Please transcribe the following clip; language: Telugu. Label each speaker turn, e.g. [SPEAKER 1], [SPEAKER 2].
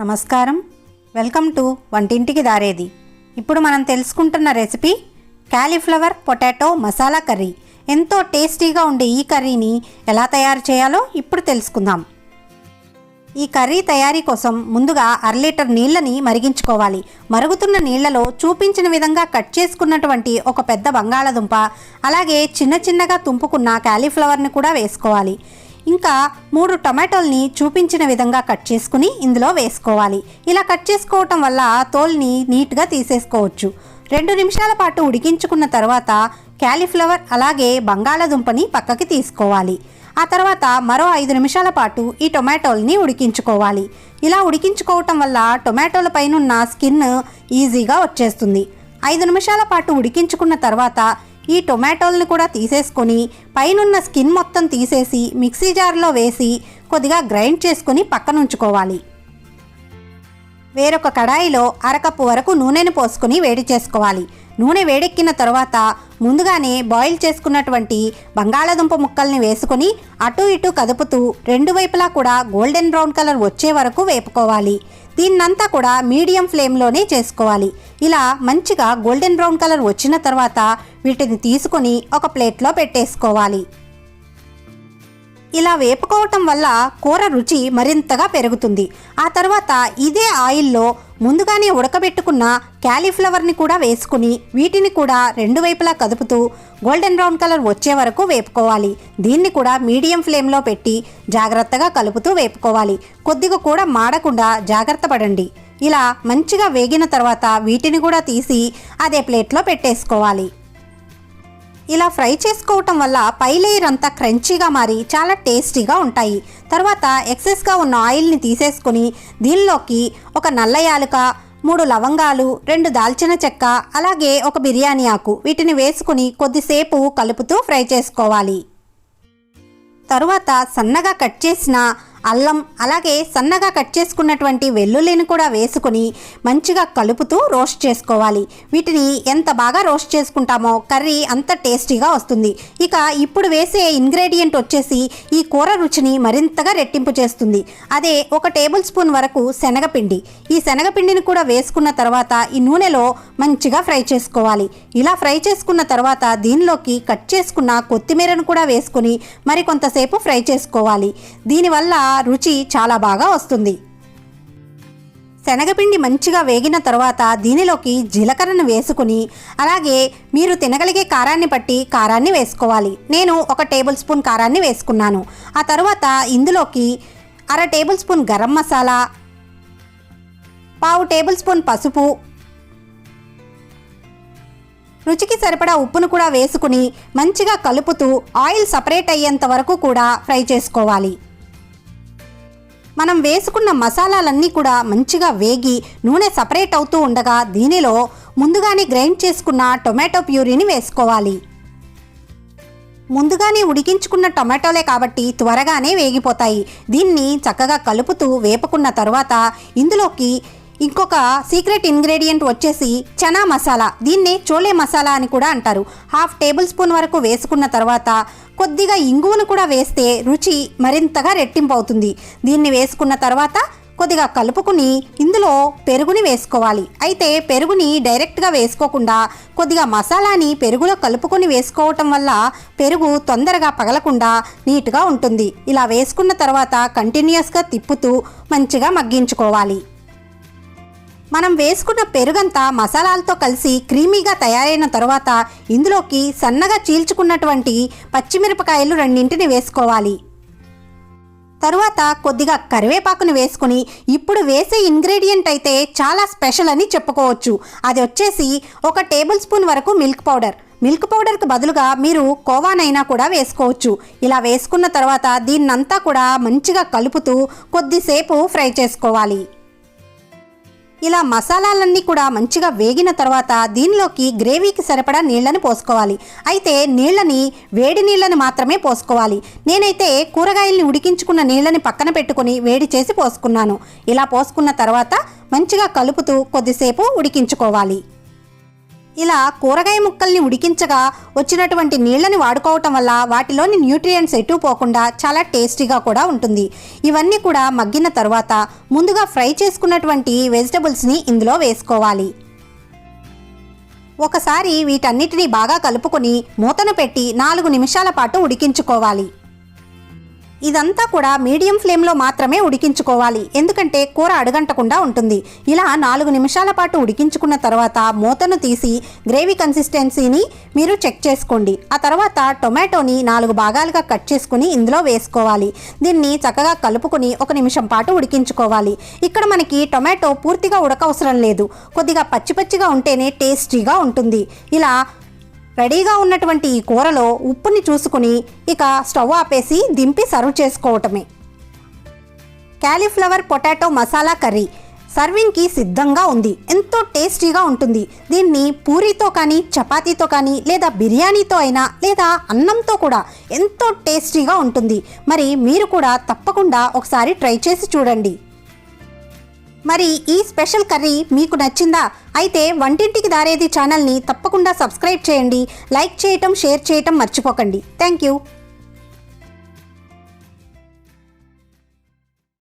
[SPEAKER 1] నమస్కారం, వెల్కమ్ టు వంటింటికి దారేది. ఇప్పుడు మనం తెలుసుకుంటున్న recipe cauliflower potato masala curry. ఎంతో టేస్టీగా ఉండే ఈ కర్రీని ఎలా తయారు చేయాలో ఇప్పుడు తెలుసుకుందాం. ఈ కర్రీ తయారీ కోసం ముందుగా 1/2 లీటర్ నీళ్ళని మరిగించుకోవాలి. మరుగుతున్న నీళ్లలో చూపించిన విధంగా కట్ చేసుకున్నటువంటి ఒక పెద్ద బంగాళదుంప, అలాగే చిన్న చిన్నగా తుంపుకున్న కాలీఫ్లవర్ని కూడా వేసుకోవాలి. ఇంకా 3 టొమాటోల్ని చూపించిన విధంగా కట్ చేసుకుని ఇందులో వేసుకోవాలి. ఇలా కట్ చేసుకోవటం వల్ల తోల్ని నీట్గా తీసేసుకోవచ్చు. 2 నిమిషాల పాటు ఉడికించుకున్న తర్వాత కాలీఫ్లవర్ అలాగే బంగాళదుంపని పక్కకి తీసుకోవాలి. ఆ తర్వాత మరో 5 నిమిషాల పాటు ఈ టొమాటోల్ని ఉడికించుకోవాలి. ఇలా ఉడికించుకోవటం వల్ల టొమాటోల పైనున్న స్కిన్ ఈజీగా వచ్చేస్తుంది. 5 నిమిషాల పాటు ఉడికించుకున్న తర్వాత ఈ టొమాటోల్ని కూడా తీసేసుకొని పైనున్న స్కిన్ మొత్తం తీసేసి మిక్సీ జార్లో వేసి కొద్దిగా గ్రైండ్ చేసుకొని పక్కన ఉంచుకోవాలి. వేరొక కడాయిలో 1/2 కప్పు వరకు నూనెను పోసుకొని వేడి చేసుకోవాలి. నూనె వేడెక్కిన తర్వాత ముందుగానే బాయిల్ చేసుకున్నటువంటి బంగాళదుంప ముక్కల్ని వేసుకొని అటు ఇటు కదుపుతూ 2 వైపులా కూడా గోల్డెన్ బ్రౌన్ కలర్ వచ్చే వరకు వేపుకోవాలి. దీన్నంతా కూడా మీడియం ఫ్లేమ్లోనే చేసుకోవాలి. ఇలా మంచిగా గోల్డెన్ బ్రౌన్ కలర్ వచ్చిన తర్వాత వీటిని తీసుకొని ఒక ప్లేట్లో పెట్టేసుకోవాలి. ఇలా వేపుకోవటం వల్ల కూర రుచి మరింతగా పెరుగుతుంది. ఆ తర్వాత ఇదే ఆయిల్లో ముందుగానే ఉడకబెట్టుకున్న కాలీఫ్లవర్ని కూడా వేసుకుని వీటిని కూడా 2 వైపులా కదుపుతూ గోల్డెన్ బ్రౌన్ కలర్ వచ్చే వరకు వేపుకోవాలి. దీన్ని కూడా మీడియం ఫ్లేమ్లో పెట్టి జాగ్రత్తగా కలుపుతూ వేపుకోవాలి. కొద్దిగా కూడా మాడకుండా జాగ్రత్త పడండి. ఇలా మంచిగా వేగిన తర్వాత వీటిని కూడా తీసి అదే ప్లేట్లో పెట్టేసుకోవాలి. ఇలా ఫ్రై చేసుకోవటం వల్ల పై లేయర్ అంతా క్రంచీగా మారి చాలా టేస్టీగా ఉంటాయి. తర్వాత ఎక్సెస్గా ఉన్న ఆయిల్ని తీసేసుకొని దీనిలోకి ఒక నల్ల యాలుక, 3 లవంగాలు, 2 దాల్చిన చెక్క, అలాగే ఒక బిర్యానీ ఆకు వీటిని వేసుకుని కొద్దిసేపు కలుపుతూ ఫ్రై చేసుకోవాలి. తరువాత సన్నగా కట్ చేసిన అల్లం, అలాగే సన్నగా కట్ చేసుకున్నటువంటి వెల్లుల్లిని కూడా వేసుకుని మంచిగా కలుపుతూ రోస్ట్ చేసుకోవాలి. వీటిని ఎంత బాగా రోస్ట్ చేసుకుంటామో కర్రీ అంత టేస్టీగా వస్తుంది. ఇక ఇప్పుడు వేసే ఇంగ్రీడియంట్ వచ్చేసి ఈ కూర రుచిని మరింతగా రెట్టింపు చేస్తుంది. అదే 1 టేబుల్ స్పూన్ వరకు శనగపిండి. ఈ శనగపిండిని కూడా వేసుకున్న తర్వాత ఈ నూనెలో మంచిగా ఫ్రై చేసుకోవాలి. ఇలా ఫ్రై చేసుకున్న తర్వాత దీనిలోకి కట్ చేసుకున్న కొత్తిమీరను కూడా వేసుకుని మరికొంతసేపు ఫ్రై చేసుకోవాలి. దీనివల్ల రుచి చాలా బాగా వస్తుంది. శనగపిండి మంచిగా వేగిన తర్వాత దీనిలోకి జీలకర్రను వేసుకుని అలాగే మీరు తినగలిగే కారాన్ని బట్టి కారాన్ని వేసుకోవాలి. నేను 1 టేబుల్ స్పూన్ కారాన్ని వేసుకున్నాను. ఆ తర్వాత ఇందులోకి 1/2 table spoon garam masala, 1/2 table spoon పసుపు, రుచికి సరిపడా ఉప్పును కూడా వేసుకుని మంచిగా కలుపుతూ ఆయిల్ సపరేట్ అయ్యేంత వరకు కూడా ఫ్రై చేసుకోవాలి. మనం వేసుకున్న మసాలాలన్నీ కూడా మంచిగా వేగి నూనె సపరేట్ అవుతూ ఉండగా దీనిలో ముందుగానే గ్రైండ్ చేసుకున్న టొమాటో ప్యూరీని వేసుకోవాలి. ముందుగానే ఉడికించుకున్న టొమాటోలే కాబట్టి త్వరగానే వేగిపోతాయి. దీన్ని చక్కగా కలుపుతూ వేపుకున్న తర్వాత ఇందులోకి ఇంకొక సీక్రెట్ ఇంగ్రీడియంట్ వచ్చేసి చనా మసాలా, దీన్నే చోలే మసాలా అని కూడా అంటారు. 1/2 టేబుల్ స్పూన్ వరకు వేసుకున్న తర్వాత కొద్దిగా ఇంగువను కూడా వేస్తే రుచి మరింతగా రెట్టింపు అవుతుంది. దీన్ని వేసుకున్న తర్వాత కొద్దిగా కలుపుకుని ఇందులో పెరుగుని వేసుకోవాలి. అయితే పెరుగుని డైరెక్ట్గా వేసుకోకుండా కొద్దిగా మసాలాని పెరుగులో కలుపుకొని వేసుకోవటం వల్ల పెరుగు తొందరగా పగలకుండా నీట్గా ఉంటుంది. ఇలా వేసుకున్న తర్వాత కంటిన్యూస్గా తిప్పుతూ మంచిగా మగ్గించుకోవాలి. మనం వేసుకున్న పెరుగంతా మసాలాలతో కలిసి క్రీమీగా తయారైన తర్వాత ఇందులోకి సన్నగా చీల్చుకున్నటువంటి పచ్చిమిరపకాయలు 2 వేసుకోవాలి. తరువాత కొద్దిగా కరివేపాకును వేసుకుని ఇప్పుడు వేసే ఇంగ్రీడియంట్ అయితే చాలా స్పెషల్ అని చెప్పుకోవచ్చు. అది వచ్చేసి 1 టేబుల్ స్పూన్ వరకు మిల్క్ పౌడర్. మిల్క్ పౌడర్కి బదులుగా మీరు కోవానైనా కూడా వేసుకోవచ్చు. ఇలా వేసుకున్న తర్వాత దీన్నంతా కూడా మంచిగా కలుపుతూ కొద్దిసేపు ఫ్రై చేసుకోవాలి. ఇలా మసాలాలన్నీ కూడా మంచిగా వేగిన తర్వాత దీనిలోకి గ్రేవీకి సరిపడా నీళ్ళని పోసుకోవాలి. అయితే నీళ్ళని వేడి నీళ్ళని మాత్రమే పోసుకోవాలి. నేనైతే కూరగాయల్ని ఉడికించుకున్న నీళ్ళని పక్కన పెట్టుకుని వేడి చేసి పోసుకున్నాను. ఇలా పోసుకున్న తర్వాత మంచిగా కలుపుతూ కొద్దిసేపు ఉడికించుకోవాలి. ఇలా కూరగాయ ముక్కల్ని ఉడికించగా వచ్చినటువంటి నీళ్ళని వాడుకోవటం వల్ల వాటిలోని న్యూట్రియంట్స్ ఎటు పోకుండా చాలా టేస్టీగా కూడా ఉంటుంది. ఇవన్నీ కూడా మగ్గిన తర్వాత ముందుగా ఫ్రై చేసుకున్నటువంటి వెజిటబుల్స్ని ఇందులో వేసుకోవాలి. ఒకసారి వీటన్నిటినీ బాగా కలుపుకొని మూతను పెట్టి 4 నిమిషాల పాటు ఉడికించుకోవాలి. ఇదంతా కూడా మీడియం ఫ్లేమ్లో మాత్రమే ఉడికించుకోవాలి, ఎందుకంటే కూర అడుగంటకుండా ఉంటుంది. ఇలా 4 నిమిషాల పాటు ఉడికించుకున్న తర్వాత మూతను తీసి గ్రేవీ కన్సిస్టెన్సీని మీరు చెక్ చేసుకోండి. ఆ తర్వాత టొమాటోని 4 భాగాలుగా కట్ చేసుకుని ఇందులో వేసుకోవాలి. దీన్ని చక్కగా కలుపుకొని 1 నిమిషం పాటు ఉడికించుకోవాలి. ఇక్కడ మనకి టొమాటో పూర్తిగా ఉడకవసరం లేదు, కొద్దిగా పచ్చి పచ్చిగా ఉంటేనే టేస్టీగా ఉంటుంది. ఇలా రెడీగా ఉన్నటువంటి ఈ కూరలో ఉప్పుని చూసుకుని ఇక స్టవ్ ఆపేసి దింపి సర్వ్ చేసుకోవటమే. కాలీఫ్లవర్ పొటాటో మసాలా కర్రీ సర్వింగ్కి సిద్ధంగా ఉంది. ఎంతో టేస్టీగా ఉంటుంది. దీన్ని పూరీతో కానీ చపాతీతో కానీ లేదా బిర్యానీతో అయినా లేదా అన్నంతో కూడా ఎంతో టేస్టీగా ఉంటుంది. మరి మీరు కూడా తప్పకుండా ఒకసారి ట్రై చేసి చూడండి. మరి ఈ స్పెషల్ కర్రీ మీకు నచ్చిందా? అయితే వంటింటికి దారేది ఛానల్ని తప్పకుండా సబ్స్క్రైబ్ చేయండి. లైక్ చేయటం, షేర్ చేయటం మర్చిపోకండి. Thank you.